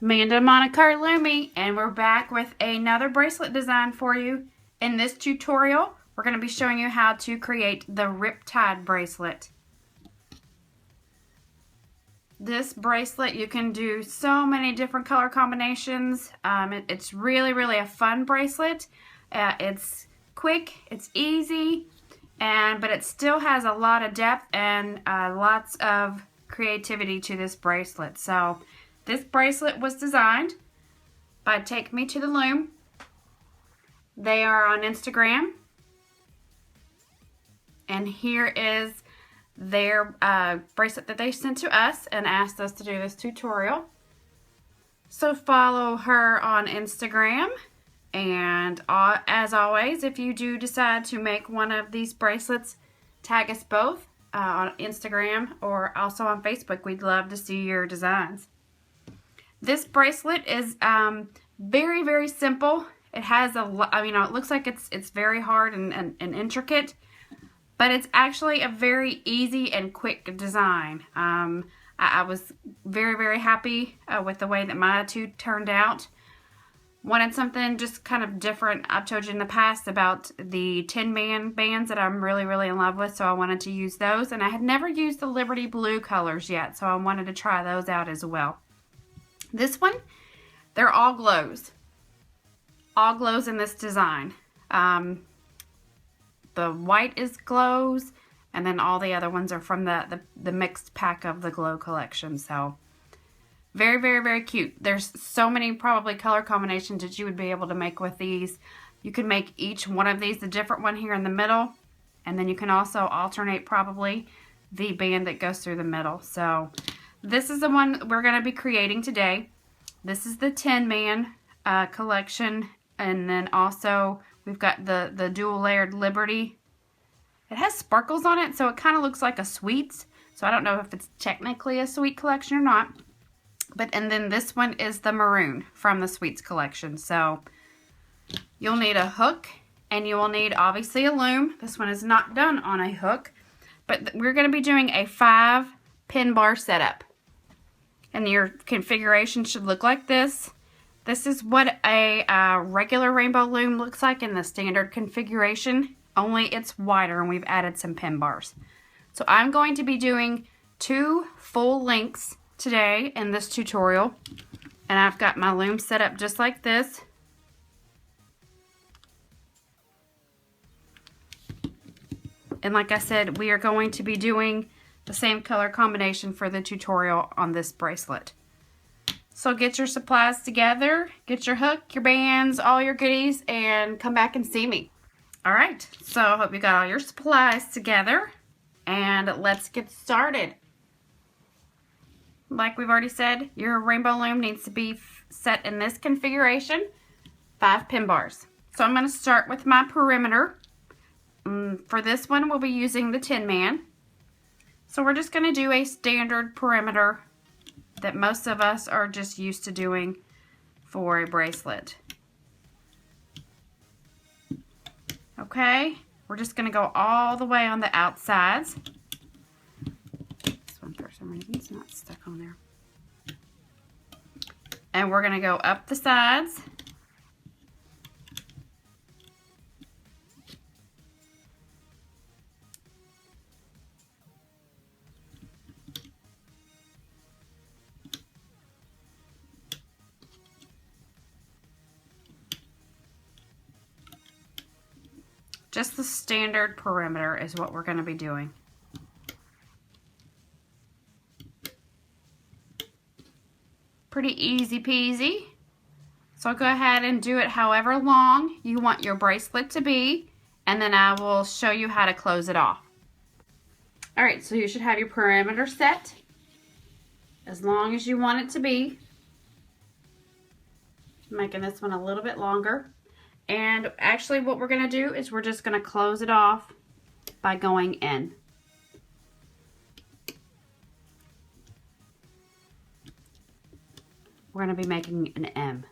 Amanda Monicart Loomy, and we're back with another bracelet design for you. In this tutorial, we're going to be showing you how to create the Riptide bracelet. This bracelet, you can do so many different color combinations. It's really a fun bracelet. It's quick, it's easy, but it still has a lot of depth and lots of creativity to this bracelet. So this bracelet was designed by Take Me to the Loom. They are on Instagram. And here is their bracelet that they sent to us and asked us to do this tutorial. So follow her on Instagram. And as always, if you do decide to make one of these bracelets, tag us both on Instagram or also on Facebook. We'd love to see your designs. This bracelet is very simple. It has a lot, it looks like it's very hard and intricate, but it's actually a very easy and quick design. I was very happy with the way that my two turned out. Wanted something just kind of different. I've told you in the past about the Tin Man bands that I'm really in love with, so I wanted to use those. And I had never used the Liberty Blue colors yet, so I wanted to try those out as well. This one, they're all glows. All glows in this design. The white is glows, and then all the other ones are from the mixed pack of the glow collection. So very cute. There's so many probably color combinations that you would be able to make with these. You could make each one of these a different one here in the middle, and then you can also alternate probably the band that goes through the middle. So this is the one we're going to be creating today. This is the Tin Man collection, and then also we've got the dual layered Liberty. It has sparkles on it, so it kind of looks like a sweets. So I don't know if it's technically a sweet collection or not. And then this one is the maroon from the sweets collection. So you'll need a hook, and you will need obviously a loom. This one is not done on a hook, but we're going to be doing a 5 pin bar setup. And your configuration should look like this. This is what a regular rainbow loom looks like in the standard configuration, only it's wider and we've added some pin bars. So I'm going to be doing 2 full lengths today in this tutorial, and I've got my loom set up just like this. And like I said, we are going to be doing the same color combination for the tutorial on this bracelet. So get your supplies together, get your hook, your bands, all your goodies, and come back and see me. Alright, so I hope you got all your supplies together, and let's get started. Like we've already said, your rainbow loom needs to be set in this configuration, 5 pin bars. So I'm going to start with my perimeter. For this one, we'll be using the Tin Man. So we're just going to do a standard perimeter that most of us are just used to doing for a bracelet. Okay, we're just going to go all the way on the outsides. This one, for some reason, is not stuck on there. And we're going to go up the sides. Just the standard perimeter is what we're going to be doing. Pretty easy peasy. So go ahead and do it however long you want your bracelet to be, and then I will show you how to close it off. Alright, so you should have your perimeter set as long as you want it to be. I'm making this one a little bit longer. And actually what we're going to do is we're just going to close it off by going in. We're going to be making an M.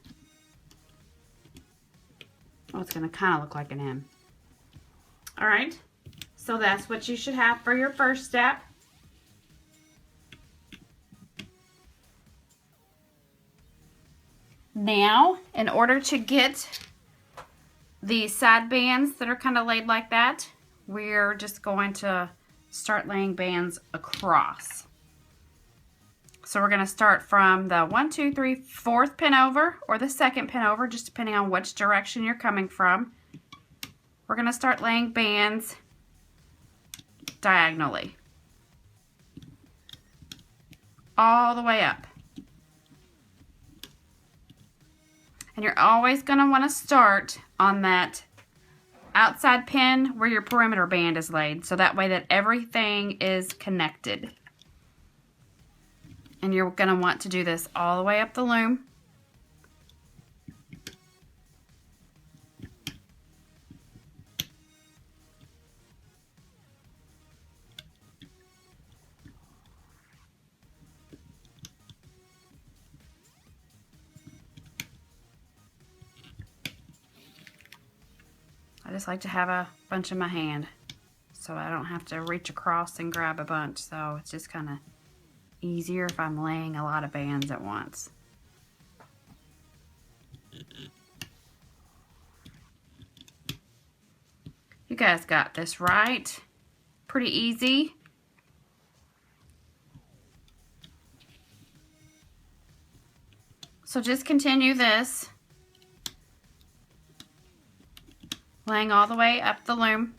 Oh, it's going to kind of look like an M. Alright, So that's what you should have for your first step. Now, in order to get the side bands that are kind of laid like that, we're just going to start laying bands across. So we're going to start from the 1, 2, 3, 4th pin over, or the 2nd pin over, just depending on which direction you're coming from. We're going to start laying bands diagonally all the way up. And you're always going to want to start on that outside pin where your perimeter band is laid, so that way that everything is connected. And you're going to want to do this all the way up the loom. I just like to have a bunch in my hand so I don't have to reach across and grab a bunch, so it's just kind of easier if I'm laying a lot of bands at once. You guys got this, right? Pretty easy. So just continue this, laying all the way up the loom.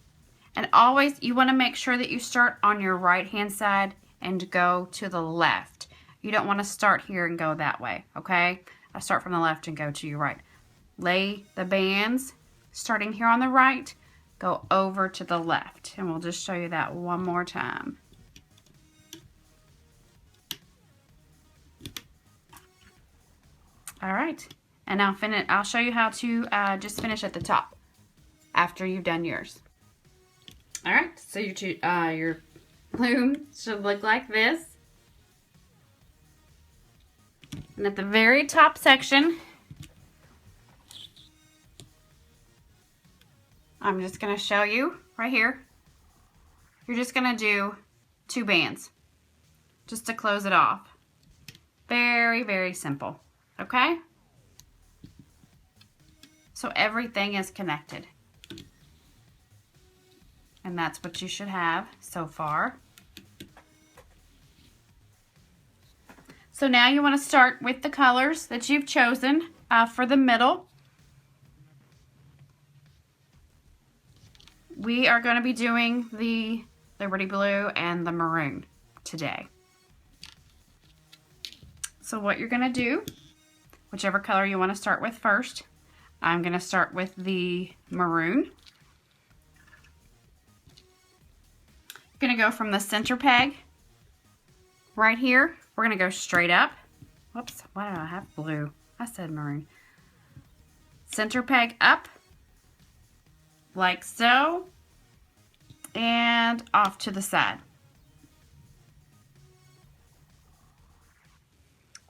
And always, you want to make sure that you start on your right hand side and go to the left. You don't want to start here and go that way, okay? I start from the left and go to your right. Lay the bands, starting here on the right, go over to the left. And we'll just show you that one more time. All right, and now I'll show you how to just finish at the top after you've done yours. All right, so your loom should look like this. And at the very top section, I'm just going to show you right here. You're just going to do 2 bands just to close it off. Very, very simple. Okay? So everything is connected. And that's what you should have so far. So now you want to start with the colors that you've chosen for the middle. We are going to be doing the Liberty Blue and the maroon today. So what you're going to do, whichever color you want to start with first, I'm going to start with the maroon. Going to go from the center peg right here. We're going to go straight up. Whoops, why did I have blue? I said maroon. Center peg up like so, and off to the side.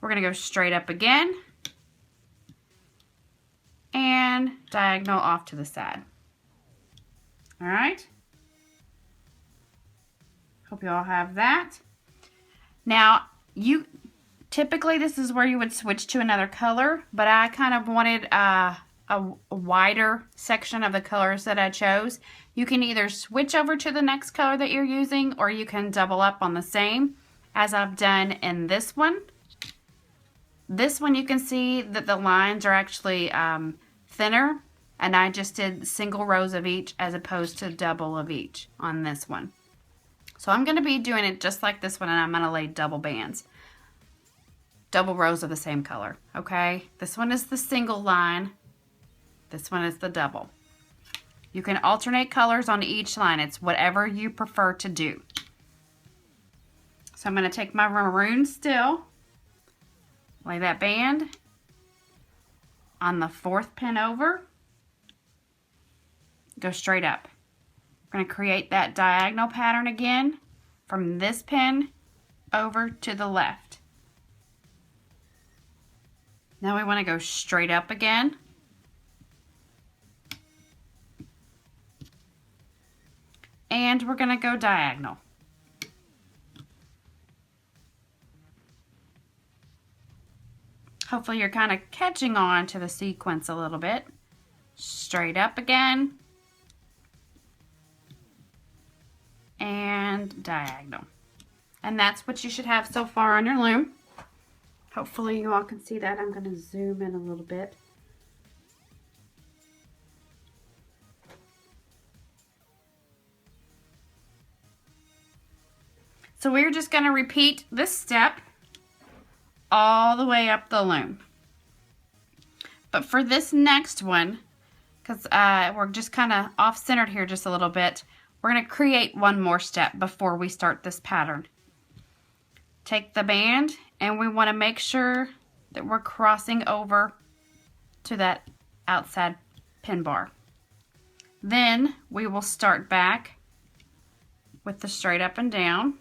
We're going to go straight up again and diagonal off to the side. All right. Hope you all have that. Now, typically this is where you would switch to another color, but I kind of wanted a wider section of the colors that I chose. You can either switch over to the next color that you're using, or you can double up on the same, as I've done in this one. This one you can see that the lines are actually thinner, and I just did single rows of each as opposed to double of each on this one. So I'm going to be doing it just like this one, and I'm going to lay double bands. Double rows of the same color, okay? This one is the single line. This one is the double. You can alternate colors on each line. It's whatever you prefer to do. So I'm going to take my maroon still, lay that band on the 4th pin over, go straight up. We're going to create that diagonal pattern again from this pin over to the left. Now we want to go straight up again. and we're going to go diagonal. Hopefully you're kind of catching on to the sequence a little bit. Straight up again, and diagonal. And that's what you should have so far on your loom. Hopefully you all can see that. I'm going to zoom in a little bit. So we're just going to repeat this step all the way up the loom. But for this next one, because we're just kind of off-centered here just a little bit, we're going to create one more step before we start this pattern. Take the band, and we want to make sure that we're crossing over to that outside pin bar. Then we will start back with the straight up and down,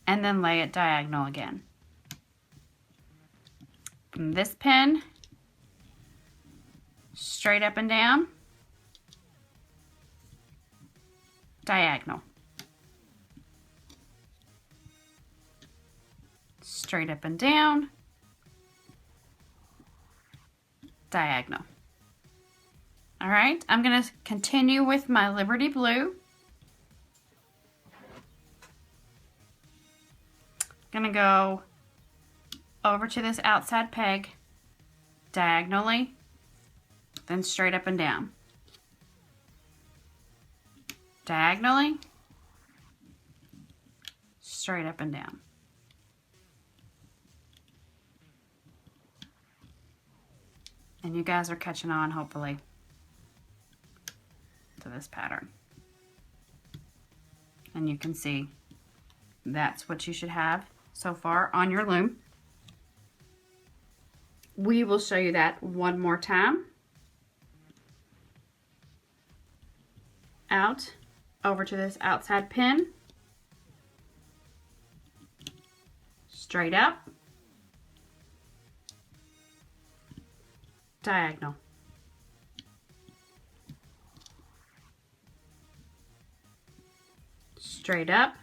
and then lay it diagonal again. From this pin, straight up and down, diagonal. Straight up and down, diagonal. All right, I'm going to continue with my Liberty Blue. Going to go over to this outside peg diagonally, then straight up and down. Diagonally, straight up and down. And you guys are catching on, hopefully, to this pattern. And you can see that's what you should have so far on your loom. We will show you that one more time. Out, over to this outside pin, straight up, diagonal. Straight up,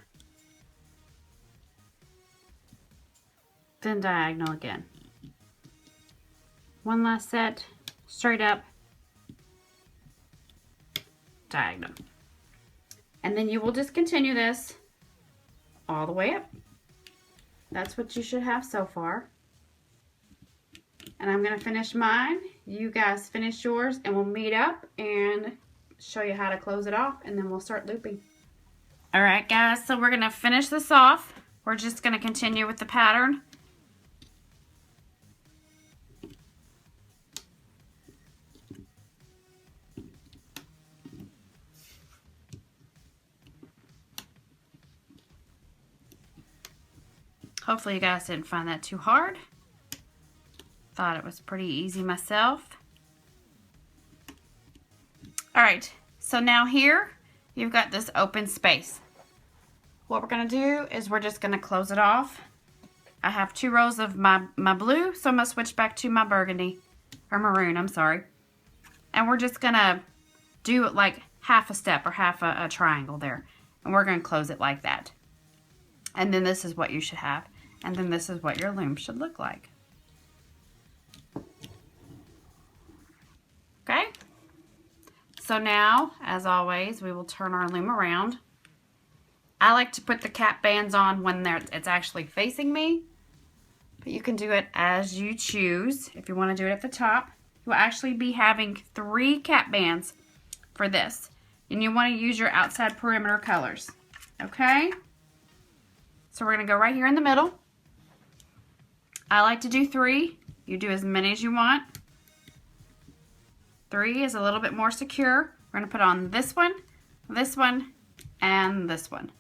then diagonal again. One last set, straight up, diagonal. And then you will just continue this all the way up. That's what you should have so far. And I'm going to finish mine. You guys finish yours, and we'll meet up and show you how to close it off, and then we'll start looping. All right, guys, so we're going to finish this off. We're just going to continue with the pattern. Hopefully you guys didn't find that too hard. Thought it was pretty easy myself. All right, so now here you've got this open space. What we're gonna do is we're just gonna close it off. I have 2 rows of my blue, so I'm gonna switch back to my burgundy, or maroon, I'm sorry. And we're just gonna do it like half a step or half a triangle there. And we're gonna close it like that. And then this is what you should have. And then this is what your loom should look like. Okay? So now, as always, we will turn our loom around. I like to put the cap bands on when it's actually facing me. But you can do it as you choose. If you want to do it at the top, you'll actually be having 3 cap bands for this. And you want to use your outside perimeter colors. Okay? So we're going to go right here in the middle. I like to do 3. You do as many as you want. 3 is a little bit more secure. We're going to put on this one, and this one.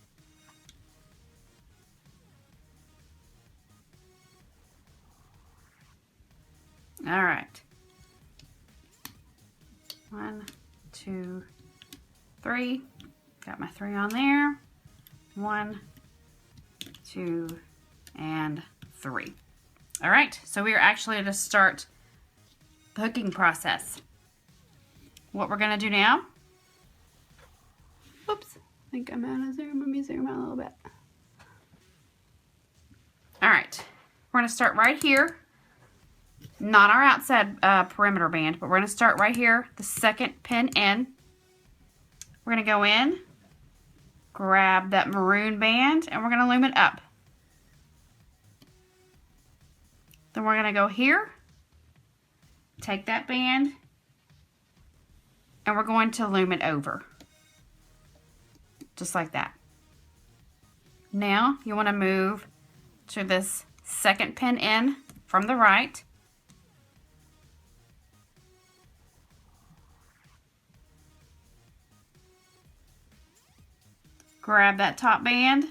All right. 1, 2, 3. Got my 3 on there. 1, 2, and 3. All right, so we are actually going to start the hooking process. what we're going to do now, whoops, I think I'm out of zoom. Let me zoom out a little bit. All right, we're going to start right here. Not our outside perimeter band, but we're going to start right here, the second pin in. We're going to go in, grab that maroon band, and we're going to loom it up. Then we're going to go here, take that band, and we're going to loom it over. Just like that. Now you want to move to this second pin in from the right. Grab that top band,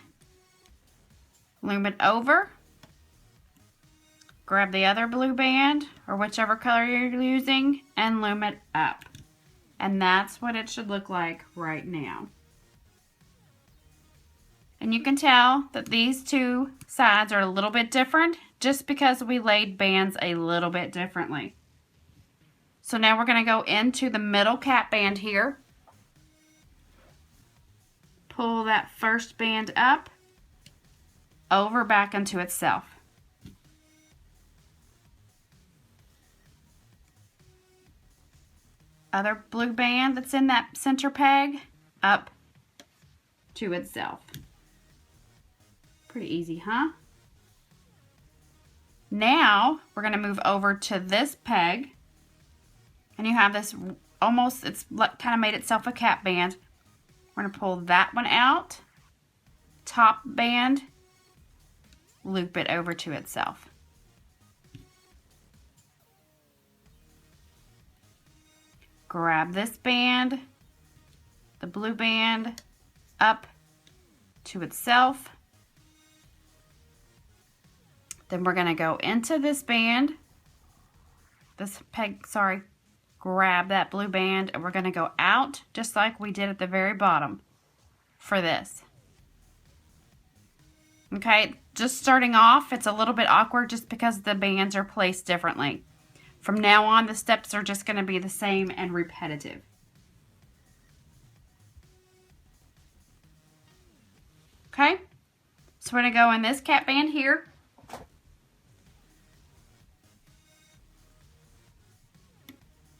loom it over, grab the other blue band or whichever color you're using and loom it up. And that's what it should look like right now. And you can tell that these two sides are a little bit different just because we laid bands a little bit differently. So now we're going to go into the middle cap band here. Pull that first band up, over back into itself. Other blue band that's in that center peg, up to itself. Pretty easy, huh? Now we're going to move over to this peg, and you have this almost, it's kind of made itself a cap band. We're going to pull that one out, top band, loop it over to itself. Grab this band, the blue band, up to itself. Then we're going to go into this band, this peg, sorry, grab that blue band, and we're going to go out just like we did at the very bottom for this. Okay, just starting off, it's a little bit awkward just because the bands are placed differently. From now on, the steps are just going to be the same and repetitive. Okay, so we're going to go in this cap band here.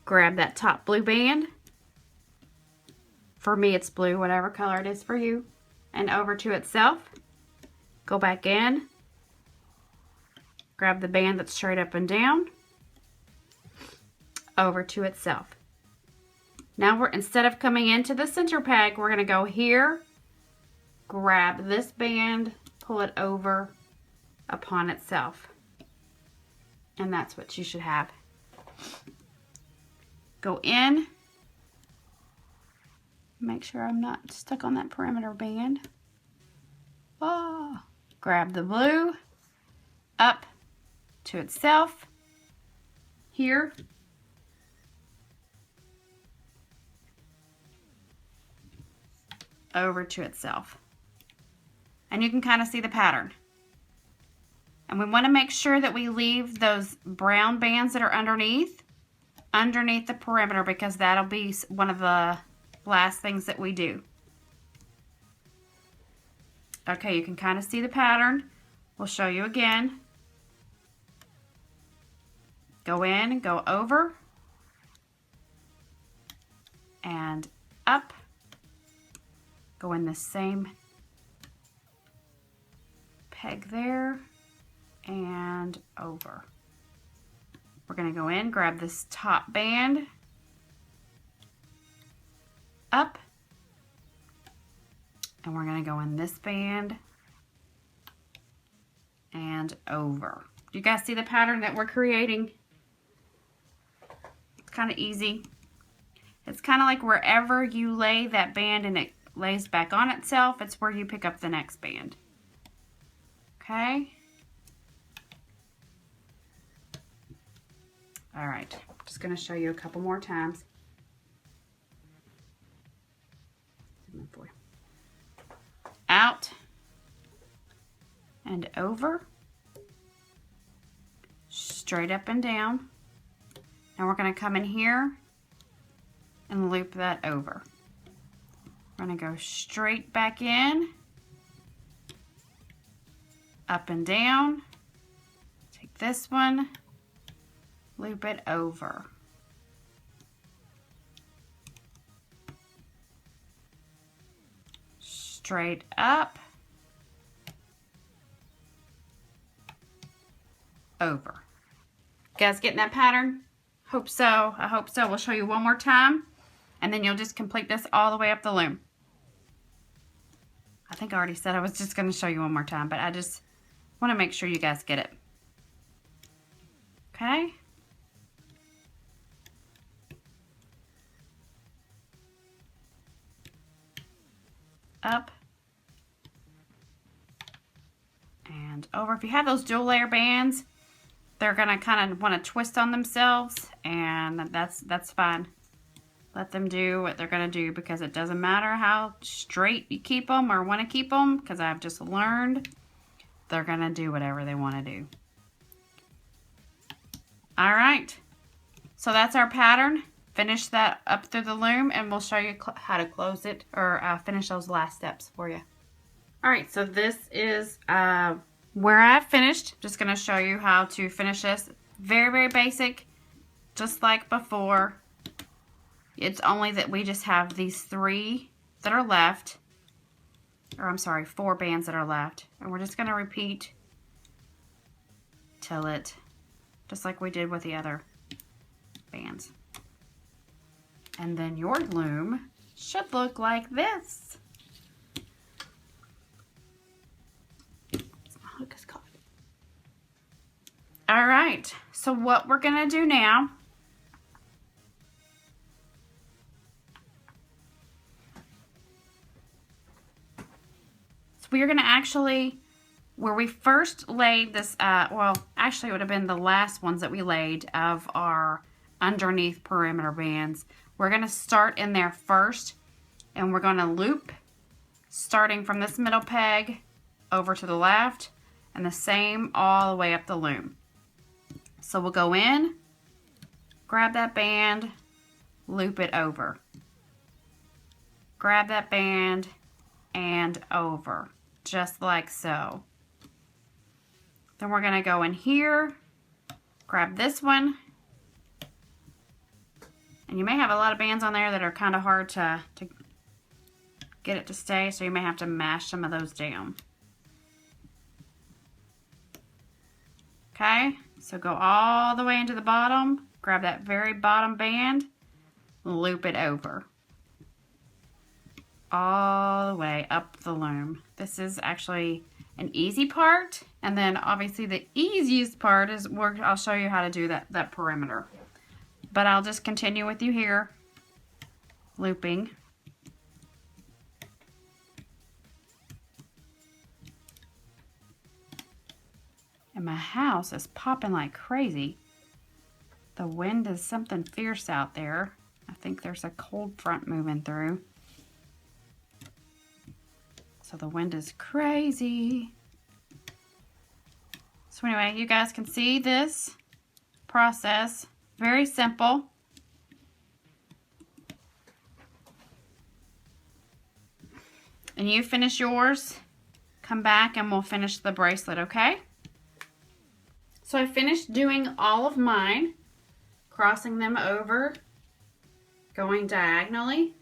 Grab that top blue band. For me, it's blue, whatever color it is for you. And over to itself. Go back in. Grab the band that's straight up and down. Over to itself. Now instead of coming into the center peg, we're going to go here. Grab this band, pull it over upon itself. And that's what you should have. Go in, make sure I'm not stuck on that perimeter band. Grab the blue, up to itself, here, over to itself. And you can kind of see the pattern. And we want to make sure that we leave those brown bands that are underneath the perimeter, because that'll be one of the last things that we do. Okay, you can kind of see the pattern. We'll show you again. Go in, go over, and up. Go in the same peg there, and over. We're going to go in, grab this top band, up, and we're going to go in this band and over. Do you guys see the pattern that we're creating? It's kind of easy. It's kind of like wherever you lay that band and it lays back on itself, it's where you pick up the next band. Okay? All right, I'm just going to show you a couple more times. Out and over, straight up and down. Now we're going to come in here and loop that over. We're going to go straight back in, up and down. Take this one, loop it over. Straight up, over. You guys getting that pattern? Hope so. I hope so. We'll show you one more time, and then you'll just complete this all the way up the loom. I think I already said I was just going to show you one more time, but I just want to make sure you guys get it. Okay? Up and over. If you have those dual layer bands, they're gonna kind of want to twist on themselves, and that's fine. Let them do what they're gonna do, because it doesn't matter how straight you keep them or want to keep them, because I've just learned they're gonna do whatever they want to do. All right, so that's our pattern. Finish that up through the loom, and we'll show you how to close it, or finish those last steps for you. All right, so this is where I've finished. Just gonna show you how to finish this. Very, very basic, just like before. It's only that we just have these 3 that are left, or I'm sorry, 4 bands that are left. And we're just gonna repeat till it, just like we did with the other bands. And then your loom should look like this. My hook is caught. All right, so what we're gonna do now, so we are gonna actually, where we first laid this, well, actually it would have been the last ones that we laid of our underneath perimeter bands. We're going to start in there first, and we're going to loop starting from this middle peg over to the left, and the same all the way up the loom. So we'll go in, grab that band, loop it over. Grab that band and over, just like so. Then we're going to go in here, grab this one. And you may have a lot of bands on there that are kind of hard to get it to stay, so you may have to mash some of those down. Okay, so go all the way into the bottom, grab that very bottom band, loop it over. All the way up the loom. This is actually an easy part, and then obviously the easiest part is I'll show you how to do that perimeter. But I'll just continue with you here, looping. And my house is popping like crazy. The wind is something fierce out there. I think there's a cold front moving through. So the wind is crazy. So anyway, you guys can see this process. Very simple. And you finish yours, come back and we'll finish the bracelet, okay? So I finished doing all of mine, crossing them over, going diagonally.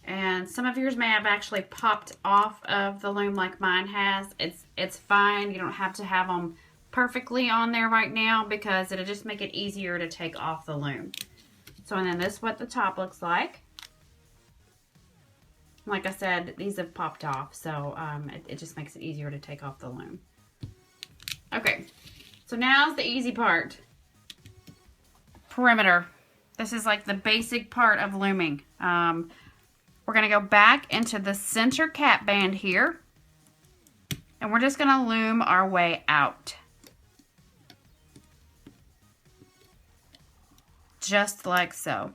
And some of yours may have actually popped off of the loom like mine has. It's fine. You don't have to have them perfectly on there right now, because it'll just make it easier to take off the loom. So, and then this is what the top looks like. Like I said, these have popped off, so it just makes it easier to take off the loom. Okay, so now's the easy part. Perimeter. This is like the basic part of looming. We're going to go back into the center cap band here, and we're just going to loom our way out. Just like so.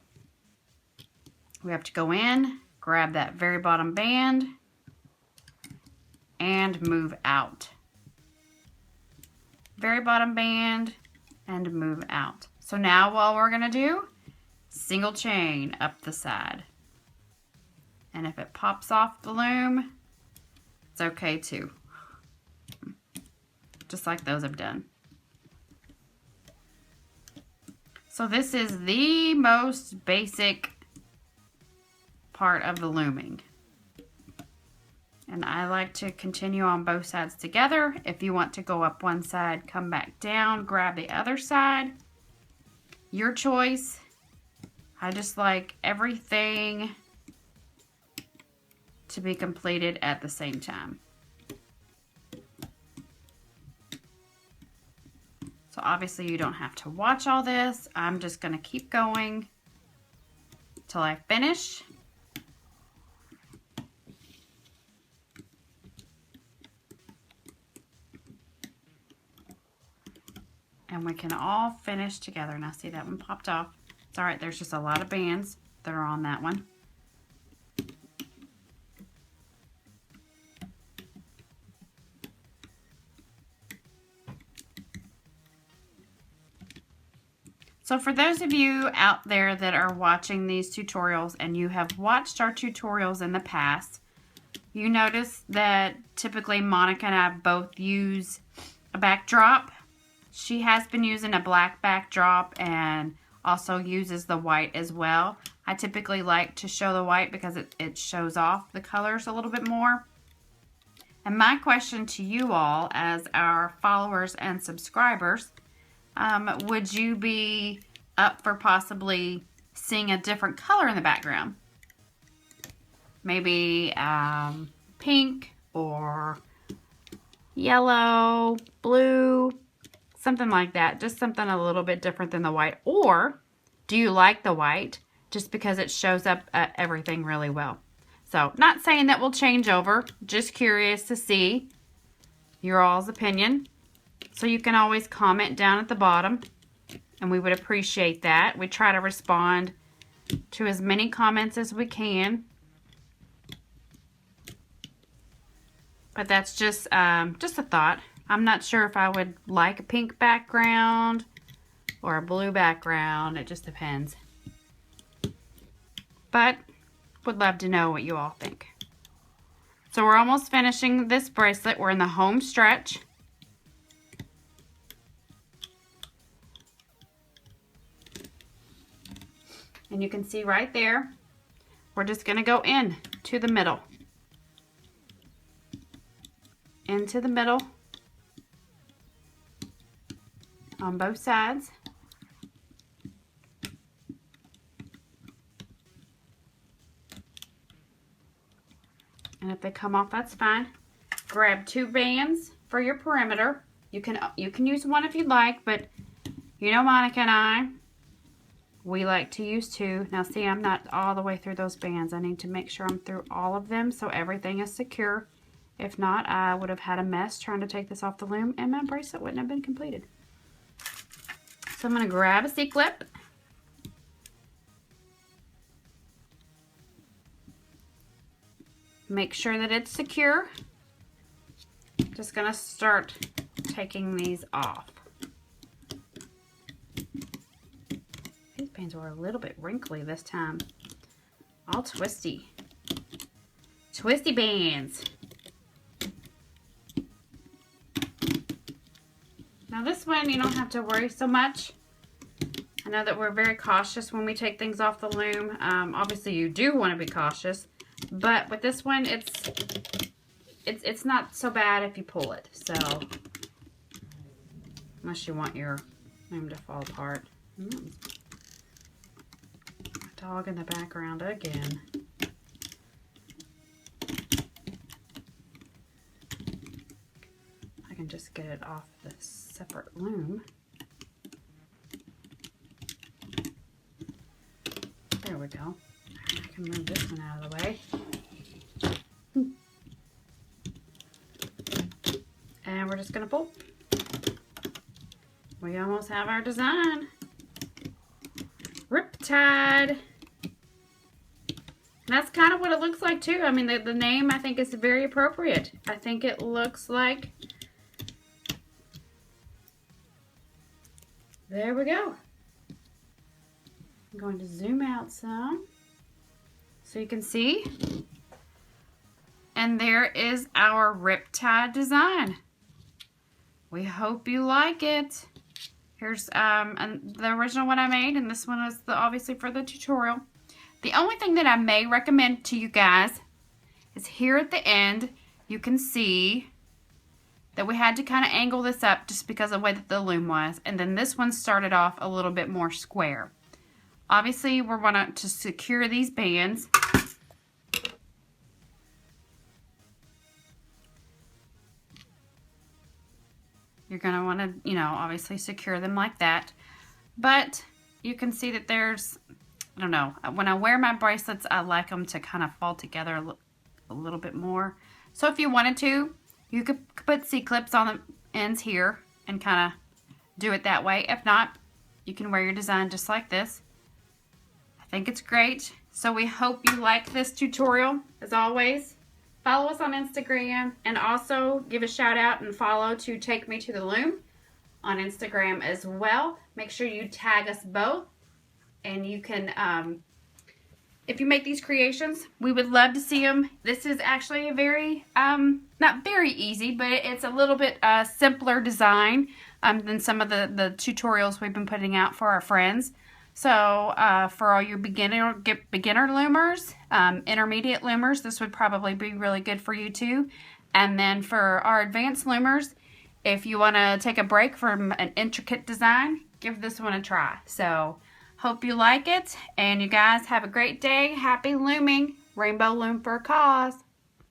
We have to go in, grab that very bottom band, and move out. Very bottom band, and move out. So now what we're going to do single chain up the side. And if it pops off the loom, it's okay too. Just like those I've done. So this is the most basic part of the looming. And I like to continue on both sides together. If you want to go up one side, come back down, grab the other side. Your choice. I just like everything to be completed at the same time. So obviously you don't have to watch all this. I'm just going to keep going till I finish. And we can all finish together. Now see, that one popped off. It's all right, there's just a lot of bands that are on that one. So for those of you out there that are watching these tutorials and you have watched our tutorials in the past, you notice that typically Monica and I both use a backdrop. She has been using a black backdrop and also uses the white as well. I typically like to show the white because it shows off the colors a little bit more. And my question to you all as our followers and subscribers, would you be up for possibly seeing a different color in the background? Maybe pink or yellow, blue, something like that. Just something a little bit different than the white. Or do you like the white just because it shows up everything really well? So not saying that we'll change over, just curious to see your all's opinion. So you can always comment down at the bottom and we would appreciate that. We try to respond to as many comments as we can. But that's just a thought. I'm not sure if I would like a pink background or a blue background. It just depends. But would love to know what you all think. So we're almost finishing this bracelet. We're in the home stretch. And you can see right there, we're just going to go in to the middle. Into the middle on both sides. And if they come off, that's fine. Grab 2 bands for your perimeter. You can use one if you'd like, but you know Monica and I, we like to use 2. Now see, I'm not all the way through those bands. I need to make sure I'm through all of them so everything is secure. If not, I would have had a mess trying to take this off the loom and my bracelet wouldn't have been completed. So I'm going to grab a C-clip. Make sure that it's secure. Just going to start taking these off. These bands were a little bit wrinkly this time. All twisty. Twisty bands. Now this one, you don't have to worry so much. I know that we're very cautious when we take things off the loom. Obviously you do want to be cautious, but with this one, it's not so bad if you pull it. So, unless you want your loom to fall apart. Dog in the background again. I can just get it off the separate loom. There we go. I can move this one out of the way. And we're just going to pull. We almost have our design. Riptide. That's kind of what it looks like too. I mean, the name I think is very appropriate. I think it looks like, there we go. I'm going to zoom out some so you can see. And there is our Riptide design. We hope you like it. Here's the original one I made, and this one is obviously for the tutorial. The only thing that I may recommend to you guys is here at the end, you can see that we had to kind of angle this up just because of the way that the loom was. And then this one started off a little bit more square. Obviously, we're going to secure these bands. You're going to want to, you know, obviously secure them like that. But you can see that there's, I don't know, when I wear my bracelets, I like them to kind of fall together a little bit more. So if you wanted to, you could put C-clips on the ends here and kind of do it that way. If not, you can wear your design just like this. I think it's great. So we hope you like this tutorial. As always, follow us on Instagram and also give a shout out and follow to Take Me to the Loom on Instagram as well. Make sure you tag us both, and you can, if you make these creations, we would love to see them. This is actually a very, not very easy, but it's a little bit simpler design than some of the tutorials we've been putting out for our friends. So for all your beginner loomers, intermediate loomers, this would probably be really good for you too. And then for our advanced loomers, if you want to take a break from an intricate design, give this one a try. So hope you like it, and you guys have a great day. Happy looming. Rainbow Loom for a cause.